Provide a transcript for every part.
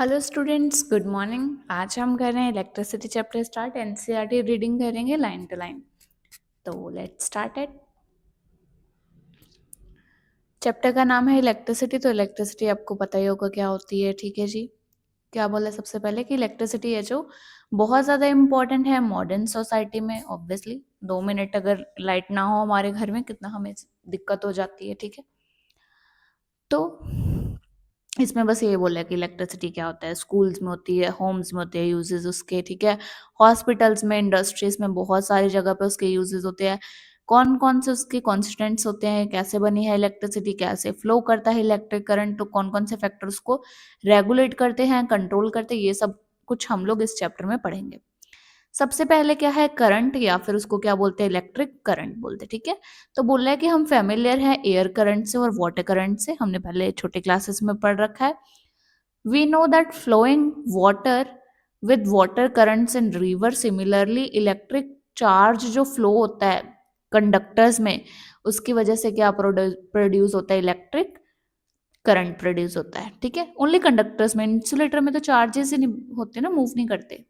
Hello students, good morning. आज हम कर रहे हैं electricity chapter start. NCERT reading करेंगे लाइन टू लाइन। तो लेट्स स्टार्ट इट। चैप्टर का नाम है इलेक्ट्रिसिटी। तो इलेक्ट्रिसिटी आपको पता ही होगा क्या होती है, ठीक है जी। क्या बोला सबसे पहले कि इलेक्ट्रिसिटी है जो बहुत ज़्यादा इम्पोर्टेंट है मॉडर्न सोसाइटी में। ऑब्वियसली 2 मिनट अगर लाइट ना हो हमारे घर में कितना हमें दिक्कत हो जाती है, ठीक है। तो इसमें बस ये बोला कि इलेक्ट्रिसिटी क्या होता है, स्कूल्स में होती है, होम्स में होते हैं यूजेस उसके, ठीक है। हॉस्पिटल्स में, इंडस्ट्रीज में, बहुत सारी जगह पे उसके यूजेस होते हैं। कौन कौन से उसके कॉन्स्टिट्यूएंट्स होते हैं, कैसे बनी है इलेक्ट्रिसिटी, कैसे फ्लो करता है इलेक्ट्रिक करंट, तो कौन कौन से फैक्टर्स को रेगुलेट करते हैं, कंट्रोल करते हैं, ये सब कुछ हम लोग इस चैप्टर में पढ़ेंगे। सबसे पहले क्या है, करंट, या फिर उसको क्या बोलते हैं, इलेक्ट्रिक करंट बोलते हैं, ठीक है। तो बोल रहा है कि हम फेमिलियर है एयर करंट से और वाटर करंट से, हमने पहले छोटे क्लासेस में पढ़ रखा है। We know that flowing water with water currents in river, similarly electric charge जो फ्लो होता है कंडक्टर्स में, उसकी वजह से क्या प्रोड्यूस होता है, इलेक्ट्रिक करंट प्रोड्यूस होता है, ठीक है। ओनली कंडक्टर्स में, इंसुलेटर में तो चार्जेस ही नहीं होते ना, मूव नहीं करते।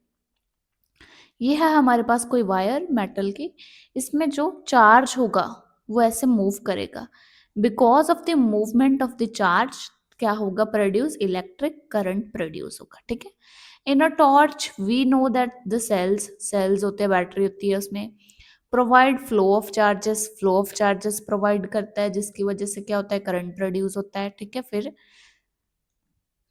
ये है हमारे पास कोई वायर मेटल की, इसमें जो चार्ज होगा वो ऐसे मूव करेगा। Because of the movement of the charge क्या होगा, प्रोड्यूस इलेक्ट्रिक करंट प्रोड्यूस होगा, ठीक है। In a torch we know that the cells, cells होते हैं, बैटरी होती है उसमें, provide flow of charges, flow of charges provide करता है, जिसकी वजह से क्या होता है, करंट प्रोड्यूस होता है, ठीक है। फिर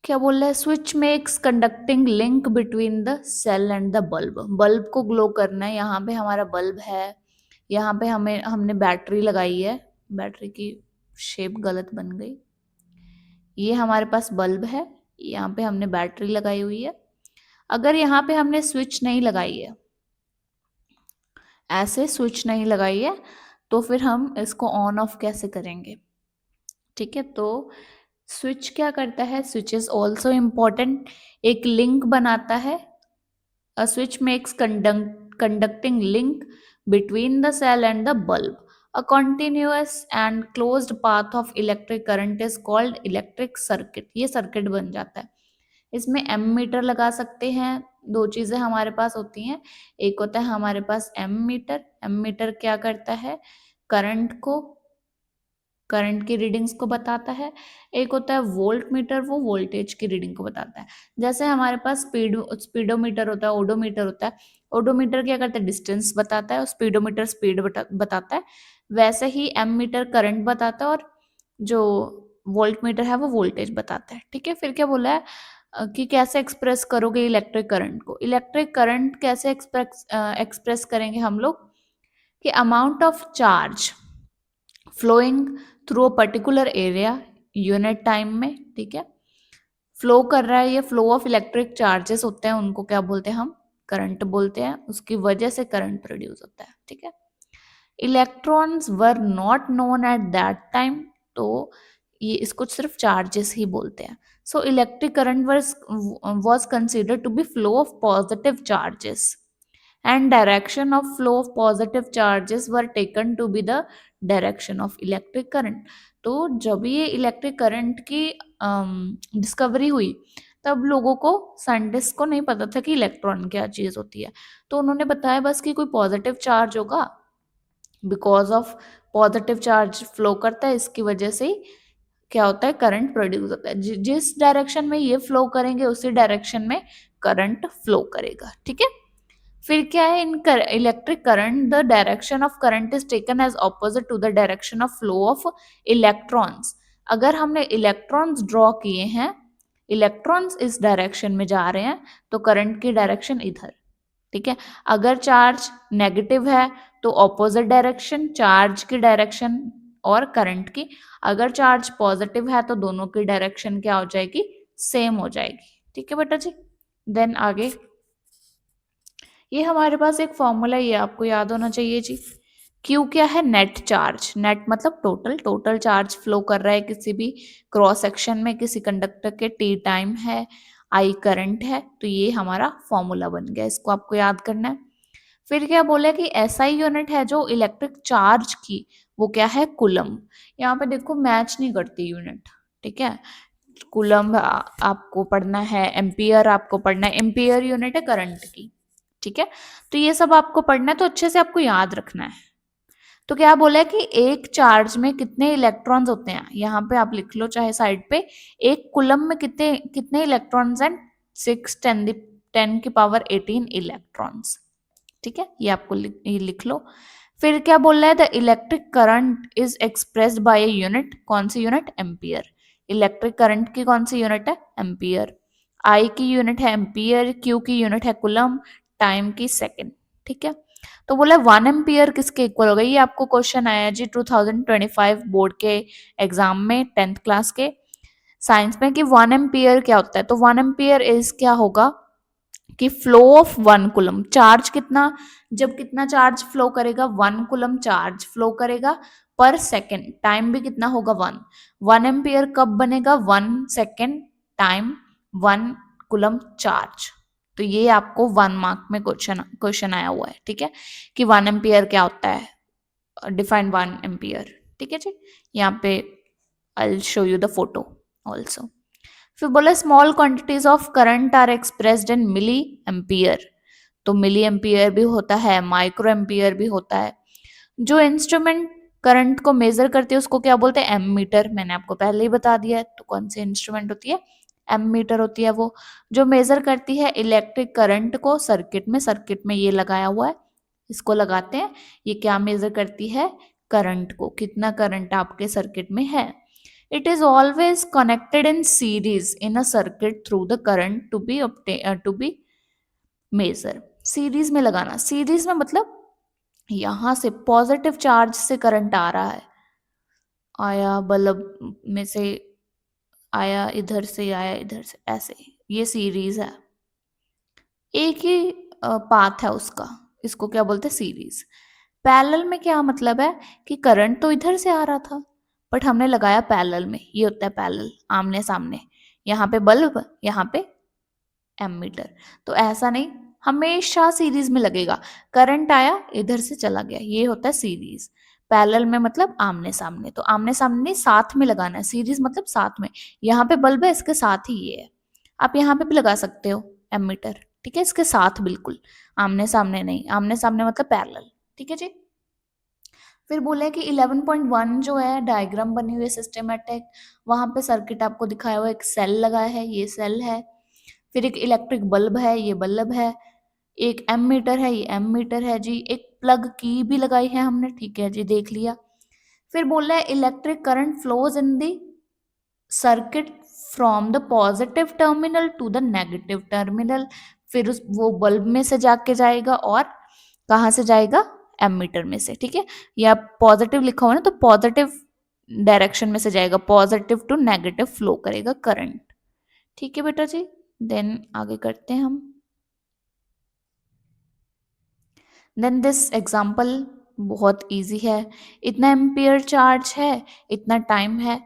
क्या बोल रहा है, switch makes conducting link between the cell and the bulb, bulb को ग्लो करना है, यहाँ पे हमारा बल्ब है, यहाँ पे हमने बैटरी लगाई है, बैटरी की शेप गलत बन गई, ये हमारे पास बल्ब है, यहाँ पे हमने बैटरी लगाई हुई है। अगर यहाँ पे हमने स्विच नहीं लगाई है, ऐसे स्विच नहीं लगाई है, तो फिर हम इसको ऑन ऑफ कैसे करेंगे, ठीक है। तो स्विच क्या करता है, स्विच इज ऑल्सो इम्पॉर्टेंट, एक लिंक बनाता है। A switch makes conducting link between the cell and the bulb. A continuous and closed path of electric current is called electric circuit. ये सर्किट बन जाता है। इसमें एमीटर लगा सकते हैं। दो चीजें हमारे पास होती हैं, एक होता है हमारे पास एमीटर, एमीटर क्या करता है, करंट को, करंट की रीडिंग्स को बताता है। एक होता है वोल्ट मीटर, वो वोल्टेज की रीडिंग को बताता है। जैसे हमारे पास स्पीडोमीटर होता है, ओडोमीटर होता है। ओडोमीटर क्या करता है, डिस्टेंस बताता है, और स्पीडोमीटर स्पीड बताता है। वैसे ही एम मीटर करंट बताता है, और जो वोल्ट मीटर है वो वोल्टेज बताता है, ठीक है। फिर क्या बोला है कि कैसे एक्सप्रेस करोगे इलेक्ट्रिक करंट को, इलेक्ट्रिक करंट कैसे एक्सप्रेस करेंगे हम लोग, कि amount of charge flowing through a particular area unit time में, ठीक है। फ्लो कर रहा है, ये फ्लो ऑफ इलेक्ट्रिक चार्जेस होते हैं, उनको क्या बोलते हैं हम, करंट बोलते हैं, उसकी वजह से करंट प्रोड्यूस होता है, ठीक है। Electrons were not known at that time, तो ये इसको सिर्फ चार्जेस ही बोलते हैं। So electric current was considered to be flow of positive charges, and direction of flow of positive charges were taken to be the direction of electric current। तो जब ये electric current की डिस्कवरी हुई, तब लोगों को, साइंटिस्ट को नहीं पता था कि इलेक्ट्रॉन क्या चीज होती है। तो उन्होंने बताया बस कि कोई पॉजिटिव चार्ज होगा, because of positive charge flow करता है, इसकी वजह से ही क्या होता है, करंट प्रोड्यूस होता है। जिस डायरेक्शन में ये फ्लो करेंगे उसी डायरेक्शन में करंट फ्लो करेगा, ठीक है। फिर क्या है, in electric current the direction of current is taken as opposite to the direction of flow of electrons. अगर हमने इलेक्ट्रॉन्स ड्रॉ किए हैं, इलेक्ट्रॉन्स इस डायरेक्शन में जा रहे हैं, तो करंट की डायरेक्शन इधर, ठीक है। अगर चार्ज नेगेटिव है तो ऑपोजिट डायरेक्शन, चार्ज की डायरेक्शन और करंट की। अगर चार्ज पॉजिटिव है तो दोनों की डायरेक्शन क्या हो जाएगी, सेम हो जाएगी, ठीक है बेटा जी। देन आगे, ये हमारे पास एक फॉर्मूला, ये आपको याद होना चाहिए जी। Q क्या है, नेट चार्ज, नेट मतलब टोटल, टोटल चार्ज फ्लो कर रहा है किसी भी क्रॉस सेक्शन में, किसी कंडक्टर के, T टाइम है, I करंट है, तो ये हमारा फॉर्मूला बन गया, इसको आपको याद करना है। फिर क्या बोला कि SI यूनिट है जो इलेक्ट्रिक चार्ज की, वो क्या है, कुलम। यहाँ पे देखो मैच नहीं करती यूनिट, ठीक है। कूलम आपको पढ़ना है, एम्पियर आपको पढ़ना है, एम्पियर यूनिट है करंट की, ठीक है। तो ये सब आपको पढ़ना है, तो अच्छे से आपको याद रखना है। तो क्या बोला है कि एक चार्ज में कितने इलेक्ट्रॉन्स होते हैं, यहाँ पे आप लिख लो चाहे साइड पे, एक कूलम में कितने कितने इलेक्ट्रॉन्स हैं, 6 10 की पावर 18 इलेक्ट्रॉन्स, ठीक है। ये आपको ये लिख लो। फिर क्या बोल रहा है, the electric current is expressed by a unit, कौन सी यूनिट, एम्पियर। इलेक्ट्रिक करंट की कौन सी यूनिट है, एम्पियर। आई की यूनिट है एम्पियर, क्यू की यूनिट है कूलम, टाइम की सेकेंड, ठीक है। तो बोला 1 एम्पियर किसके इक्वल होगा, ये आपको क्वेश्चन आया जी 2025 बोर्ड के एग्जाम में 10th क्लास के साइंस में, कि 1 एम्पियर क्या होता है। तो 1 एम्पियर इज क्या होगा कि फ्लो ऑफ 1 कूलम, चार्ज कितना, जब कितना चार्ज फ्लो करेगा, 1 कूलम चार्ज फ्लो करेगा पर सेकेंड, टाइम भी कितना होगा 1 एम्पियर कब बनेगा, 1 सेकेंड टाइम 1 कूलम चार्ज। तो ये आपको 1 मार्क में क्वेश्चन आया हुआ है, ठीक है, कि 1 एम्पियर क्या होता है, डिफाइन 1 एम्पियर, ठीक है जी। यहाँ पे I show you the photo also. फिर बोला small quantities of current are expressed in milliampere, तो मिली एम्पियर भी होता है, माइक्रो एम्पियर भी होता है। जो इंस्ट्रूमेंट करंट को मेजर करती है उसको क्या बोलते हैं, एमीटर, मैंने आपको पहले ही बता दिया है। तो कौन सी इंस्ट्रूमेंट होती है, एमीटर होती है वो, जो मेजर करती है इलेक्ट्रिक करंट को सर्किट में ये लगाया हुआ है, इसको लगाते हैं, ये क्या मेजर करती है, करंट को, कितना करंट आपके सर्किट में है। It is always connected in series in a circuit through the current to be measure. Series में लगाना, सीरीज में मतलब यहां से पॉजिटिव चार्ज से करंट आ रहा है, आया बल्ब में से, आया इधर से, आया इधर से, ऐसे, ये सीरीज है, एक ही पाथ है उसका, इसको क्या बोलते हैं, सीरीज। पैरेलल में क्या मतलब है कि करंट तो इधर से आ रहा था बट हमने लगाया पैरेलल में, ये होता है पैरेलल, आमने सामने, यहाँ पे बल्ब, यहाँ पे एमीटर। तो ऐसा नहीं, हमेशा सीरीज में लगेगा, करंट आया इधर से चला गया, ये होता है सीरीज। पैरेलल में मतलब आमने सामने, तो आमने सामने नहीं, साथ में लगाना है, सीरीज मतलब साथ में, यहाँ पे बल्ब है इसके साथ ही ये है, आप यहाँ पे भी लगा सकते हो एमीटर, ठीक है, इसके साथ बिल्कुल, आमने सामने नहीं, आमने सामने मतलब पैरेलल, ठीक है जी। फिर बोले कि 11.1 जो है डायग्राम बनी हुई है सिस्टमेटिक, वहां पे सर्किट आपको दिखाया हुआ, एक सेल लगा है, ये सेल है, फिर एक इलेक्ट्रिक बल्ब है, ये बल्ब है, एक एमीटर है, ये एमीटर है जी, एक प्लग की भी लगाई है हमने, ठीक है जी, देख लिया। फिर बोल रहा है electric current flows in the circuit from the positive terminal to the negative terminal, फिर उस वो बल्ब में से जाके जाएगा और कहाँ से जाएगा, एमीटर में से, ठीक है, या पॉजिटिव लिखा हुआ ना, तो पॉजिटिव डायरेक्शन में से जाएगा, पॉजिटिव टू नेगेटिव फ्लो करेगा करंट, ठीक है बेटा जी। देन आगे करते हैं हम। देन दिस एग्जाम्पल बहुत इजी है, इतना एम्पियर चार्ज है, इतना टाइम है,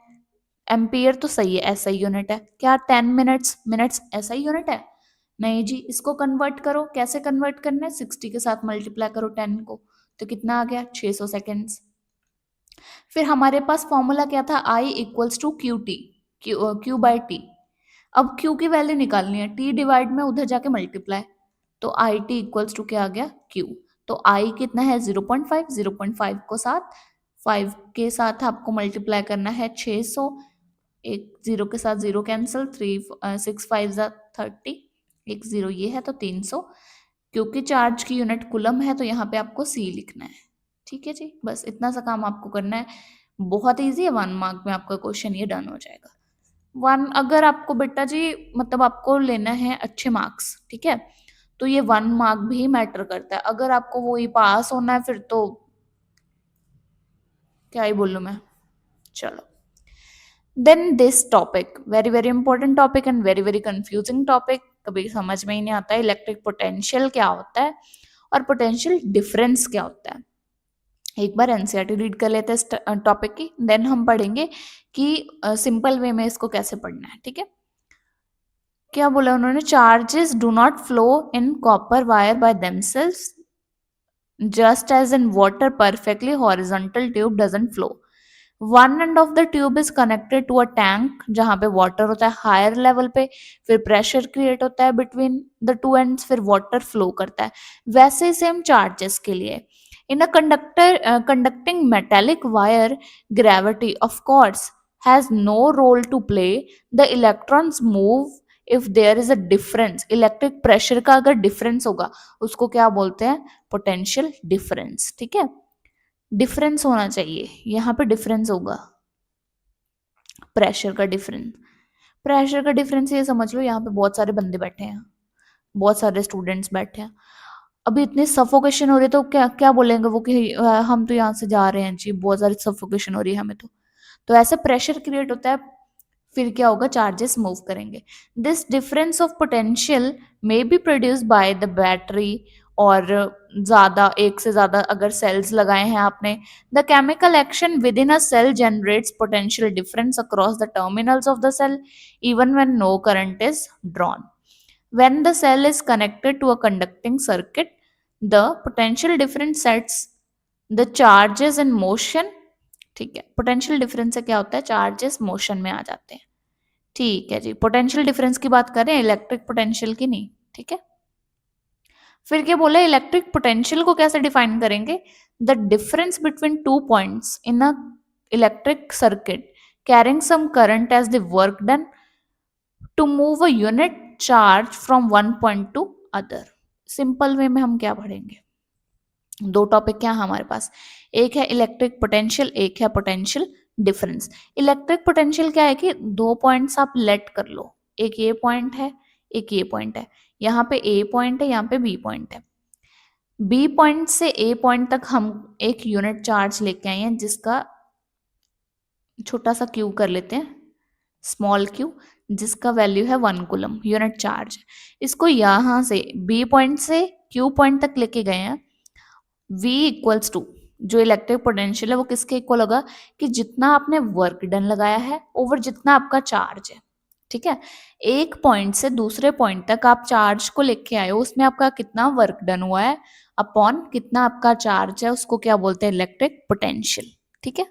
एम्पियर तो सही है, ऐसा ही यूनिट है क्या, 10 मिनट्स, मिनट्स ऐसा ही यूनिट है, नहीं जी, इसको कन्वर्ट करो, कैसे कन्वर्ट करना है, 60 के साथ मल्टीप्लाई करो 10 को, तो कितना आ गया, 600 सेकेंड्स। फिर हमारे पास फॉर्मूला क्या था, I equals to q t, q by t. अब क्यू की वैल्यू निकालनी है, टी डिवाइड में उधर जाके मल्टीप्लाई, तो आई टी इक्वल्स टू क्या आ गया, क्यू। तो आई कितना है 0.5, 0.5 को साथ 5 के साथ आपको मल्टीप्लाई करना है 600, एक जीरो के साथ जीरो कैंसिल, 6 5 30, एक जीरो ये है तो 300, क्योंकि चार्ज की यूनिट कुलम है तो यहाँ पे आपको सी लिखना है, ठीक है जी। बस इतना सा काम आपको करना है, बहुत इजी है, 1 मार्क में आपका क्वेश्चन ये डन हो जाएगा। अगर आपको बेटा जी मतलब आपको लेना है अच्छे मार्क्स, ठीक है, तो ये 1 मार्क भी मैटर करता है, अगर आपको वो ही पास होना है फिर तो क्या ही बोलूं मैं, चलो। Then this topic very very important topic and very very confusing topic, कभी समझ में ही नहीं आता है इलेक्ट्रिक पोटेंशियल क्या होता है और पोटेंशियल डिफरेंस क्या होता है। एक बार एनसीईआरटी रीड कर लेते हैं टॉपिक की, देन हम पढ़ेंगे कि सिंपल वे में इसको कैसे पढ़ना है, ठीक है। क्या बोला उन्होंने, charges do not flow in copper wire by themselves just as in water perfectly horizontal tube doesn't flow. One end of the tube is connected to a tank जहां पे वाटर होता है हायर लेवल पे, फिर pressure create होता है between the two ends, फिर water flow करता है। वैसे ही सेम चार्जेस के लिए इन अ conducting metallic wire, gravity of course has no role to play. The electrons move if there is a difference. Electric pressure का अगर डिफरेंस होगा उसको क्या बोलते हैं? Potential difference. ठीक है, डिफरेंस होना चाहिए, यहाँ पे डिफरेंस होगा, प्रेशर का डिफरेंस। प्रेशर का डिफरेंस ये समझ लो, यहाँ पे बहुत सारे बंदे बैठे हैं, बहुत सारे स्टूडेंट्स बैठे हैं, अभी इतनी सफोकेशन हो रही है तो क्या क्या बोलेंगे वो कि हम तो यहाँ से जा रहे हैं जी, बहुत सारी सफोकेशन हो रही है हमें तो ऐसे प्रेशर क्रिएट होता है, फिर क्या होगा? चार्जेस मूव करेंगे। This difference of potential may be produce by the battery, और ज्यादा एक से ज्यादा अगर सेल्स लगाए हैं आपने, the chemical action within a cell generates potential difference across the terminals of the cell even when no current is drawn. When the cell is connected to a conducting circuit, the potential difference sets the charges in motion। ठीक है, potential difference से क्या होता है? Charges motion में आ जाते हैं। ठीक है जी, पोटेंशियल डिफरेंस की बात करें, इलेक्ट्रिक पोटेंशियल की नहीं। ठीक है, फिर क्या बोला? इलेक्ट्रिक पोटेंशियल को कैसे डिफाइन करेंगे? The difference between two points in a electric circuit carrying some current as the work done to move a unit charge from one point to other. Simple way में हम क्या पढ़ेंगे? दो topic क्या है हमारे पास? एक है इलेक्ट्रिक पोटेंशियल, एक है पोटेंशियल डिफरेंस। इलेक्ट्रिक पोटेंशियल क्या है कि दो पॉइंट्स आप लेट कर लो, एक ये पॉइंट है, एक ये पॉइंट है, यहाँ पे ए पॉइंट है, यहाँ पे बी पॉइंट है। बी पॉइंट से ए पॉइंट तक हम एक यूनिट चार्ज लेके आए हैं जिसका छोटा सा क्यू कर लेते हैं, स्मॉल क्यू, जिसका वैल्यू है 1 कूलम यूनिट चार्ज। इसको यहां से बी पॉइंट से क्यू पॉइंट तक लेके गए हैं। V इक्वल्स टू जो इलेक्ट्रिक पोटेंशियल है वो किसके इक्वल होगा? कि जितना आपने वर्क डन लगाया है ओवर जितना आपका चार्ज है। ठीक है, एक पॉइंट से दूसरे पॉइंट तक आप चार्ज को लेके आए हो, उसमें आपका कितना वर्क डन हुआ है अपॉन कितना आपका चार्ज है, उसको क्या बोलते हैं? Electric potential. ठीक है,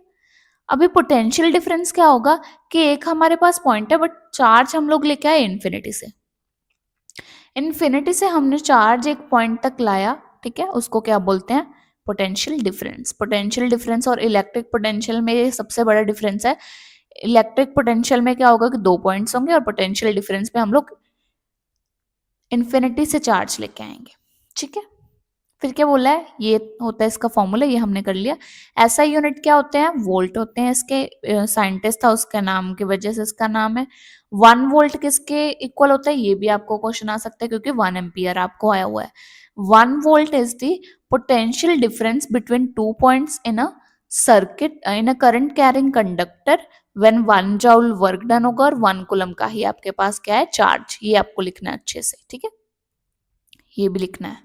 अभी पोटेंशियल डिफरेंस क्या होगा कि एक हमारे पास पॉइंट है बट चार्ज हम लोग लेके आए इन्फिनिटी से, इन्फिनिटी से हमने चार्ज एक पॉइंट तक लाया। ठीक है, उसको क्या बोलते हैं? Potential difference. पोटेंशियल डिफरेंस और इलेक्ट्रिक पोटेंशियल में ये सबसे बड़ा डिफरेंस है। इलेक्ट्रिक पोटेंशियल में क्या होगा कि दो पॉइंट्स होंगे और पोटेंशियल डिफरेंस में हम लोग इन्फिनिटी से चार्ज लेके आएंगे। ठीक है, फिर क्या बोला है? ये होता है इसका फॉर्मूला, ये हमने कर लिया। ऐसा यूनिट क्या होते हैं? वोल्ट होते हैं। इसके साइंटिस्ट था, उसके नाम की वजह से इसका नाम है। 1 वोल्ट किसके इक्वल होता है? ये भी आपको क्वेश्चन आ सकता है क्योंकि 1 एम्पियर आपको आया हुआ है। 1 volt is the potential difference between two points in a circuit in a current carrying conductor when 1 joule work done होगा और 1 कूलम का ही आपके पास क्या है? चार्ज। ये आपको लिखना है अच्छे से। ठीक है, ये भी लिखना है,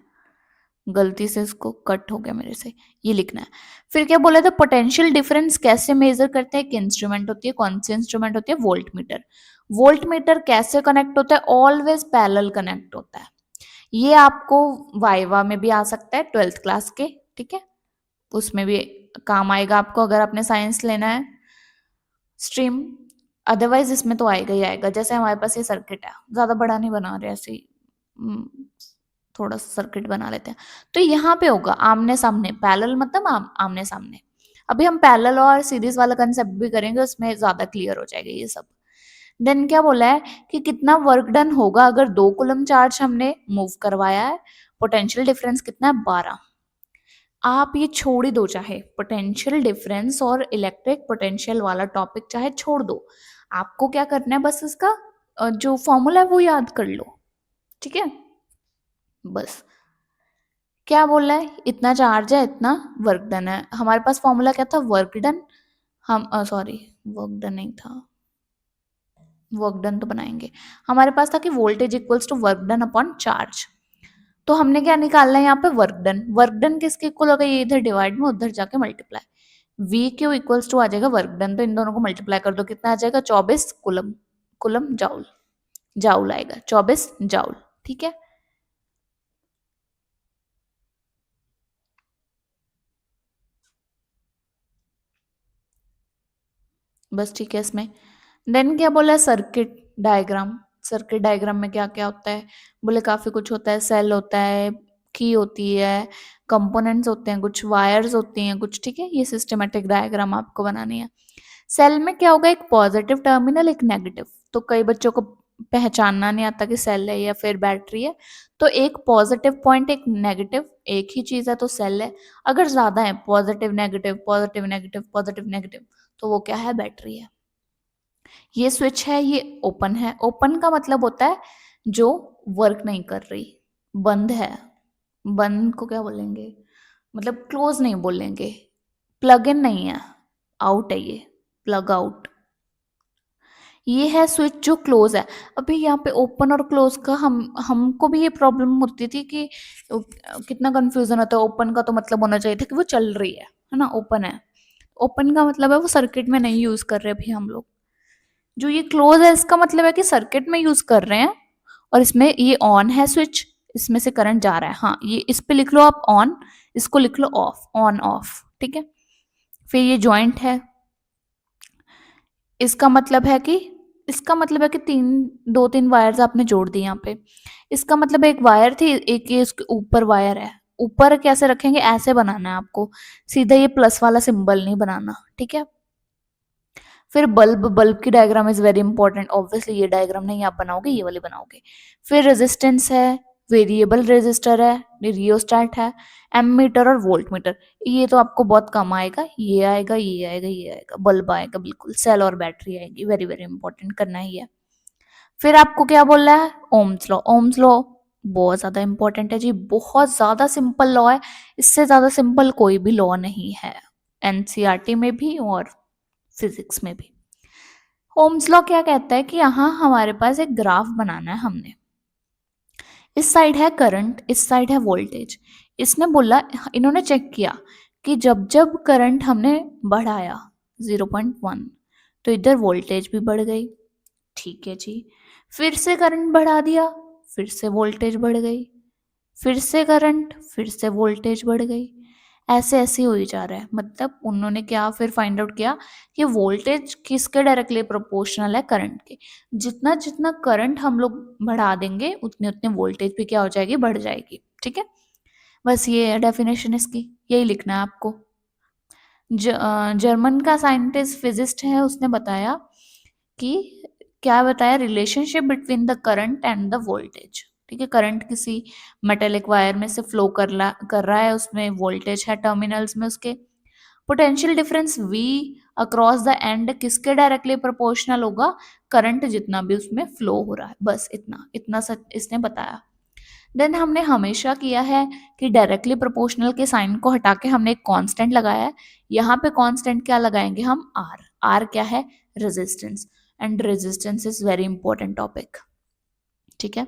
गलती से इसको कट हो गया मेरे से, ये लिखना है। फिर क्या बोला था? पोटेंशियल डिफरेंस कैसे मेजर करते हैं? एक इंस्ट्रूमेंट होती है, कौन सी इंस्ट्रूमेंट होती है? Volt meter. वोल्ट मीटर कैसे कनेक्ट होता है? ऑलवेज पैरेलल कनेक्ट होता है। ये आपको वाइवा में भी आ सकता है, 12th क्लास के। ठीक है, उसमें भी काम आएगा आपको अगर आपने साइंस लेना है स्ट्रीम। अदरवाइज इसमें तो आएगा ही आएगा। जैसे हमारे पास ये सर्किट है, ज्यादा बड़ा नहीं बना रहे, ऐसे ही थोड़ा सा सर्किट बना लेते हैं। तो यहाँ पे होगा आमने सामने, पैरेलल मतलब आमने सामने। अभी हम पैरेलल और सीरीज वाला कंसेप्ट भी करेंगे, उसमें ज्यादा क्लियर हो जाएगा ये सब। देन क्या बोला है कि कितना वर्क डन होगा अगर 2 कूलम चार्ज हमने मूव करवाया है? पोटेंशियल डिफरेंस कितना है? 12। आप ये छोड़ ही दो, चाहे पोटेंशियल डिफरेंस और इलेक्ट्रिक पोटेंशियल वाला टॉपिक चाहे छोड़ दो, आपको क्या करना है? बस इसका जो फॉर्मूला है वो याद कर लो। ठीक है, बस क्या बोल रहा है? इतना चार्ज है, इतना वर्क डन है। हमारे पास फॉर्मूला क्या था? Work done. हम सॉरी, वर्क डन नहीं था, वर्क डन तो बनाएंगे। हमारे पास था कि voltage equals to work done upon charge. तो हमने क्या निकालना है यहाँ पे? Work done. वर्क डन किसके इक्वल होगा? ये इधर डिवाइड में, उधर जाके multiply. V q equals to आ जाएगा वर्क डन, तो इन दोनों को मल्टीप्लाई कर दो, कितना आ जाएगा? 24 कूलम। कूलम जाउल, जाउल आएगा 24 जाउल। ठीक है, बस ठीक है इसमें। देन क्या बोला है, सर्किट डायग्राम। सर्किट डायग्राम में क्या क्या होता है, बोले काफी कुछ होता है, सेल होता है, की होती है, कंपोनेंट्स होते हैं, कुछ वायर्स होती हैं कुछ, ठीक है। ये सिस्टमेटिक डायग्राम आपको बनानी है। सेल में क्या होगा, एक पॉजिटिव टर्मिनल एक नेगेटिव। तो कई बच्चों को पहचानना नहीं आता कि सेल है या फिर बैटरी है, तो एक पॉजिटिव पॉइंट एक नेगेटिव, एक ही चीज है तो सेल है। अगर ज्यादा है, positive negative positive negative positive negative, तो वो क्या है, बैटरी है। ये स्विच है, ये ओपन है। ओपन का मतलब होता है जो वर्क नहीं कर रही, बंद है। बंद को क्या बोलेंगे, मतलब क्लोज नहीं बोलेंगे। प्लग इन नहीं है, आउट है ये, प्लग आउट। ये है स्विच जो क्लोज है। अभी यहाँ पे ओपन और क्लोज का हमको भी ये प्रॉब्लम होती थी कि कितना कंफ्यूजन होता है। ओपन का तो मतलब होना चाहिए था कि वो चल रही है ना, ओपन है। ओपन का मतलब है वो सर्किट में नहीं यूज कर रहे अभी हम लोग। जो ये क्लोज है इसका मतलब है कि सर्किट में यूज कर रहे हैं, और इसमें ये ऑन है स्विच, इसमें से करंट जा रहा है। हाँ, ये इस पे लिख लो आप ऑन, इसको लिख लो ऑफ, ऑन ऑफ, ठीक है। फिर ये जॉइंट है, इसका मतलब है कि इसका मतलब है कि दो तीन वायर्स आपने जोड़ दी यहाँ पे। इसका मतलब एक वायर थी, एक ये इसके ऊपर वायर है। ऊपर कैसे रखेंगे, ऐसे बनाना है आपको, सीधा ये प्लस वाला सिंबल नहीं बनाना, ठीक है। फिर बल्ब, बल्ब की diagram is very important. Obviously ये डायग्राम नहीं आप बनाओगे, ये वाली बनाओगे। फिर रेजिस्टेंस है, वेरिएबल रेजिस्टर है, रियोस्टेट है, एमीटर और वोल्ट मीटर। ये तो आपको बहुत कम आएगा, ये आएगा ये आएगा ये आएगा, बल्ब आएगा बिल्कुल, सेल और बैटरी आएगी। वेरी वेरी इंपॉर्टेंट करना ही है। फिर आपको क्या बोल रहा है, ओम्स लॉ। ओम्स लॉ बहुत ज्यादा इंपॉर्टेंट है जी, बहुत ज्यादा सिंपल लॉ है। इससे ज्यादा सिंपल कोई भी लॉ नहीं है, एनसीईआरटी में भी और फिजिक्स में भी। ओम्स लॉ क्या कहता है कि यहाँ हमारे पास एक ग्राफ बनाना है हमने। इस साइड है करंट, इस साइड है वोल्टेज। इसने बोला, इन्होंने चेक किया कि जब जब करंट हमने बढ़ाया 0.1, तो इधर वोल्टेज भी बढ़ गई, ठीक है जी। फिर से करंट बढ़ा दिया, फिर से वोल्टेज बढ़ गई, फिर से करंट, फिर से वोल्टेज बढ़ गई। ऐसे ऐसे हो ही जा रहा है। मतलब उन्होंने क्या फिर फाइंड आउट किया कि वोल्टेज किसके डायरेक्टली प्रोपोर्शनल है, करंट के। जितना जितना करंट हम लोग बढ़ा देंगे उतने उतने वोल्टेज भी क्या हो जाएगी, बढ़ जाएगी, ठीक है। बस ये है डेफिनेशन इसकी, यही लिखना है आपको। जर्मन का साइंटिस्ट फिजिस्ट है, उसने बताया कि क्या बताया, relationship between the current and the voltage, ठीक है। करंट किसी मेटेलिक वायर में से फ्लो कर रहा है, उसमें वोल्टेज है टर्मिनल्स में उसके। Potential difference V across the end किसके डायरेक्टली प्रोपोर्शनल होगा, करंट जितना भी उसमें फ्लो हो रहा है। बस इतना इतना सच इसने बताया। देन हमने हमेशा किया है कि डायरेक्टली प्रोपोर्शनल के साइन को हटा के हमने एक कांस्टेंट लगाया है। यहाँ पे कांस्टेंट क्या लगाएंगे हम, R। R क्या है, resistance. And resistance is very important topic, ठीक है।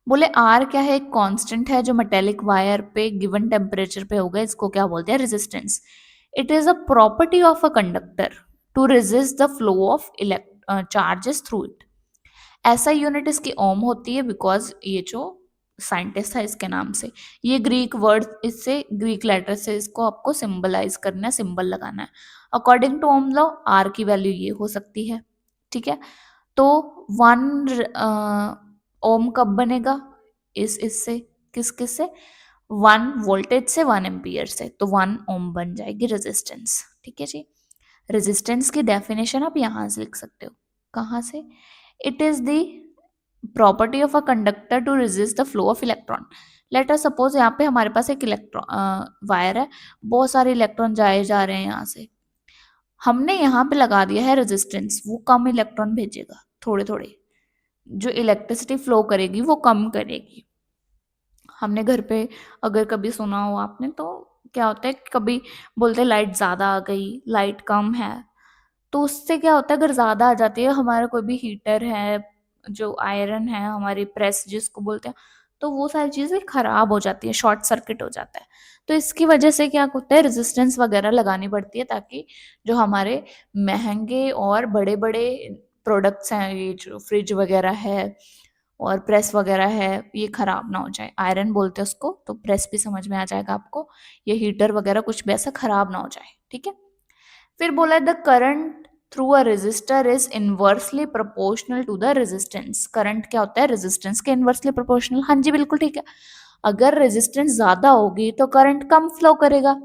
बोले आर क्या है, एक कांस्टेंट है जो मेटेलिक वायर पे गिवन टेम्परेचर पे होगा, इसको क्या बोलते हैं, resistance. It is a property of a conductor to resist the flow of charges through it. ऐसा यूनिट इसकी ओम होती है, बिकॉज ये जो साइंटिस्ट है इसके नाम से, ये ग्रीक वर्ड, इससे ग्रीक लेटर से इसको आपको सिंबलाइज करना है, सिंबल लगाना है। According to ohm law R की वैल्यू ये हो सकती है, ठीक है। तो 1 ओम कब बनेगा, इस इससे, किस किस से, 1 वोल्टेज से, 1 एम्पियर से, तो 1 ओम बन जाएगी रेजिस्टेंस, ठीक है जी। रेजिस्टेंस की डेफिनेशन आप यहां से लिख सकते हो, कहाँ से, it is the property of a conductor to resist the flow of electron. Let us suppose यहाँ पे हमारे पास एक इलेक्ट्रॉन वायर है, बहुत सारे इलेक्ट्रॉन जाए जा रहे हैं यहाँ से। हमने यहाँ पे लगा दिया है रेजिस्टेंस, वो कम इलेक्ट्रॉन भेजेगा, थोड़े थोड़े, जो इलेक्ट्रिसिटी फ्लो करेगी वो कम करेगी। हमने घर पे अगर कभी सुना हो आपने, तो क्या होता है कि कभी बोलते हैं लाइट ज़्यादा आ गई, लाइट कम है, तो उससे क्या होता है, अगर ज़्यादा आ जाती है, हमारा कोई भी हीटर है, जो आयरन है, हमारी प्रेस जिसको बोलते हैं, तो वो सारी चीज़ें खराब हो जाती है, शॉर्ट सर्किट हो जाता है। तो इसकी वजह से क्या होता है, रेजिस्टेंस वगैरह लगानी पड़ती है, ताकि जो हमारे महंगे और बड़े बड़े प्रोडक्ट्स हैं, ये जो फ्रिज वगैरह है और प्रेस वगैरह है, ये खराब ना हो जाए। आयरन बोलते हैं उसको, तो प्रेस भी समझ में आ जाएगा आपको। ये हीटर वगैरह कुछ भी ऐसा खराब ना हो जाए, ठीक है। फिर बोला the current through a resistor is inversely proportional to the resistance. Current क्या होता है? रेजिस्टेंस के इनवर्सली प्रोपोर्शनल। हाँ जी, बिल्कुल ठीक है। अगर रेजिस्टेंस ज्यादा होगी तो करंट कम फ्लो करेगा,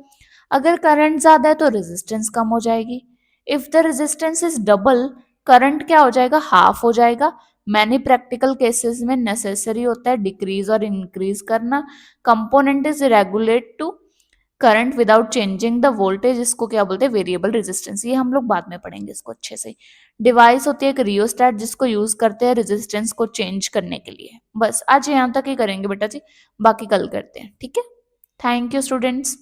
अगर करंट ज्यादा है तो रेजिस्टेंस कम हो जाएगी। If the resistance is double, current क्या हो जाएगा? हाफ हो जाएगा। मैनी प्रैक्टिकल केसेस में नेसेसरी होता है डिक्रीज और इंक्रीज करना। Component is regulate to current without changing the voltage, इसको क्या बोलते हैं? Variable resistance. ये हम लोग बाद में पढ़ेंगे इसको अच्छे से। डिवाइस होती है एक रियोस्टेट, जिसको यूज करते हैं रेजिस्टेंस को चेंज करने के लिए। बस आज यहाँ तक ही करेंगे बेटा जी, बाकी कल करते हैं, ठीक है। Thank you students.